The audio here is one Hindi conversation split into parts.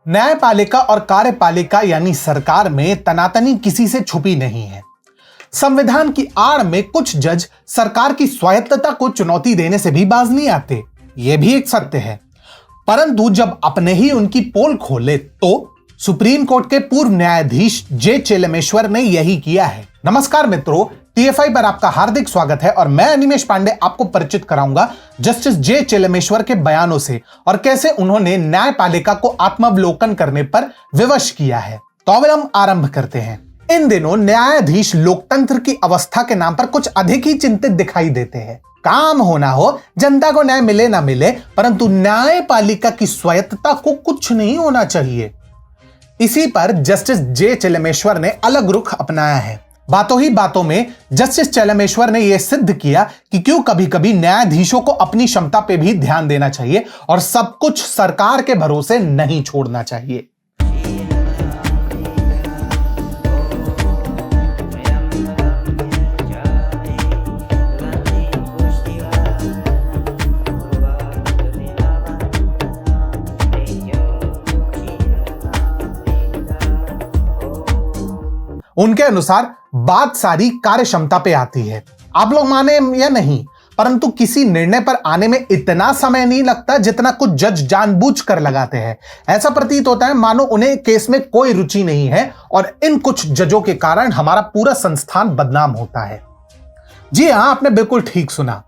न्यायपालिका और कार्यपालिका यानी सरकार में तनातनी किसी से छुपी नहीं है। संविधान की आड़ में कुछ जज सरकार की स्वायत्तता को चुनौती देने से भी बाज नहीं आते, यह भी एक सत्य है। परंतु जब अपने ही उनकी पोल खोले तो सुप्रीम कोर्ट के पूर्व न्यायाधीश जे चेलमेश्वर ने यही किया है। नमस्कार मित्रों, टीएफआई पर आपका हार्दिक स्वागत है और मैं अनिमेश पांडे आपको परिचित कराऊंगा जस्टिस जे चेलमेश्वर के बयानों से और कैसे उन्होंने न्यायपालिका को आत्मावलोकन करने पर विवश किया है। तो अब हम आरंभ करते हैं। इन दिनों न्यायाधीश लोकतंत्र की अवस्था के नाम पर कुछ अधिक ही चिंतित दिखाई देते हैं। काम होना हो, जनता को न्याय मिले ना मिले, परंतु न्यायपालिका की स्वायत्तता को कुछ नहीं होना चाहिए। इसी पर जस्टिस जे चेलमेश्वर ने अलग रुख अपनाया है। बातों ही बातों में जस्टिस चेलमेश्वर ने यह सिद्ध किया कि क्यों कभी कभी न्यायाधीशों को अपनी क्षमता पे भी ध्यान देना चाहिए और सब कुछ सरकार के भरोसे नहीं छोड़ना चाहिए। उनके अनुसार बात सारी कार्य क्षमता पे आती है। आप लोग माने या नहीं, परंतु किसी निर्णय पर आने में इतना समय नहीं लगता जितना कुछ जज जानबूझकर लगाते हैं। ऐसा प्रतीत होता है मानो उन्हें केस में कोई रुचि नहीं है और इन कुछ जजों के कारण हमारा पूरा संस्थान बदनाम होता है। जी हां, आपने बिल्कुल ठीक सुना।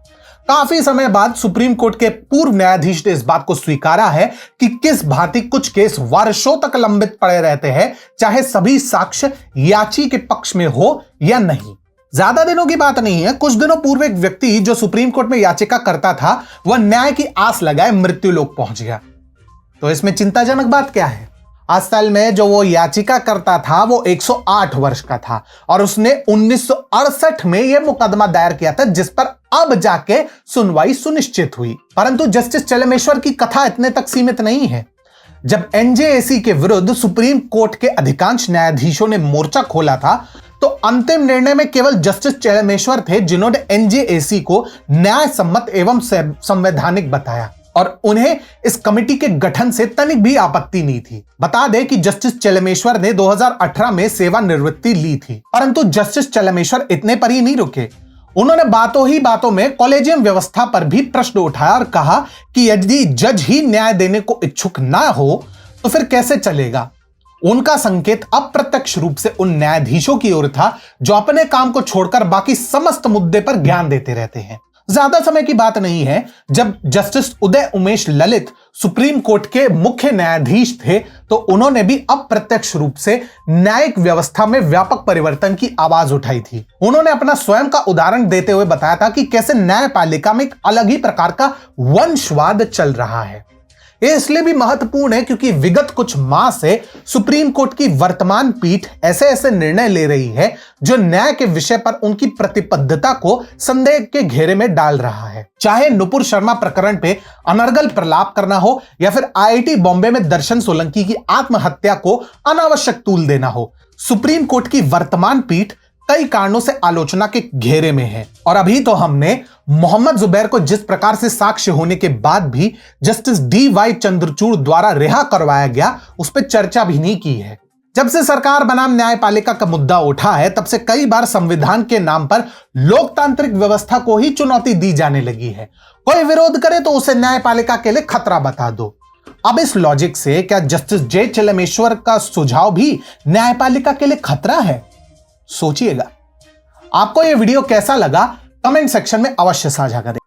काफी समय बाद सुप्रीम कोर्ट के पूर्व न्यायाधीश ने इस बात को स्वीकारा है कि किस भांति कुछ केस वर्षों तक लंबित पड़े रहते हैं, चाहे सभी साक्ष्य याची के पक्ष में हो या नहीं। ज्यादा दिनों की बात नहीं है, कुछ दिनों पूर्व एक व्यक्ति जो सुप्रीम कोर्ट में याचिका करता था वह न्याय की आस लगाए मृत्यु लोक पहुंच गया। तो इसमें चिंताजनक बात क्या है? असल में जो वो याचिका करता था वो 108 वर्ष का था और उसने 1968 में यह मुकदमा दायर किया था, जिस पर अब जाके सुनवाई सुनिश्चित हुई। परंतु जस्टिस चेलमेश्वर की कथा इतने तक सीमित नहीं है। जब एनजेएसी के विरुद्ध सुप्रीम कोर्ट के अधिकांश न्यायाधीशों ने मोर्चा खोला था तो अंतिम निर्णय में केवल जस्टिस चेलमेश्वर थे जिन्होंने एनजेएसी को न्याय सम्मत एवं संवैधानिक बताया और उन्हें इस कमेटी के गठन से तनिक भी आपत्ति नहीं थी। बता दें कि जस्टिस चेलमेश्वर ने 2018 में सेवानिवृत्ति ली थी। परंतु जस्टिस चेलमेश्वर इतने पर ही नहीं रुके। उन्होंने बातों ही बातों में कॉलेजियम व्यवस्था पर भी प्रश्न उठाया और कहा कि यदि जज ही न्याय देने को इच्छुक ना हो तो फिर कैसे चलेगा। उनका संकेत अप्रत्यक्ष रूप से उन न्यायाधीशों की ओर था जो अपने काम को छोड़कर बाकी समस्त मुद्दे पर ज्ञान देते रहते हैं। ज्यादा समय की बात नहीं है, जब justice Uday Umesh Lalit supreme court के मुख्य न्यायाधीश थे तो उन्होंने भी अप्रत्यक्ष रूप से न्यायिक व्यवस्था में व्यापक परिवर्तन की आवाज उठाई थी। उन्होंने अपना स्वयं का उदाहरण देते हुए बताया था कि कैसे न्यायपालिका में एक अलग ही प्रकार का वंशवाद चल रहा है। यह इसलिए भी महत्वपूर्ण है क्योंकि विगत कुछ माह से सुप्रीम कोर्ट की वर्तमान पीठ ऐसे ऐसे निर्णय ले रही है जो न्याय के विषय पर उनकी प्रतिबद्धता को संदेह के घेरे में डाल रहा है। चाहे नुपुर शर्मा प्रकरण पे अनर्गल प्रलाप करना हो या फिर आईआईटी बॉम्बे में दर्शन सोलंकी की आत्महत्या को अनावश्यक तूल देना हो, सुप्रीम कोर्ट की वर्तमान पीठ कई कारणों से आलोचना के घेरे में है। और अभी तो हमने मोहम्मद जुबैर को जिस प्रकार से साक्ष्य होने के बाद भी जस्टिस डी.वाई. चंद्रचूड़ द्वारा रिहा करवाया गया, उस पर चर्चा भी नहीं की है। जब से सरकार बनाम न्यायपालिका का मुद्दा उठा है तब से कई बार संविधान के नाम पर लोकतांत्रिक व्यवस्था को ही चुनौती दी जाने लगी है। कोई विरोध करे तो उसे न्यायपालिका के लिए खतरा बता दो। अब इस लॉजिक से क्या जस्टिस जे चेलमेश्वर का सुझाव भी न्यायपालिका के लिए खतरा है? सोचिएगा। आपको यह वीडियो कैसा लगा कमेंट सेक्शन में अवश्य साझा करें।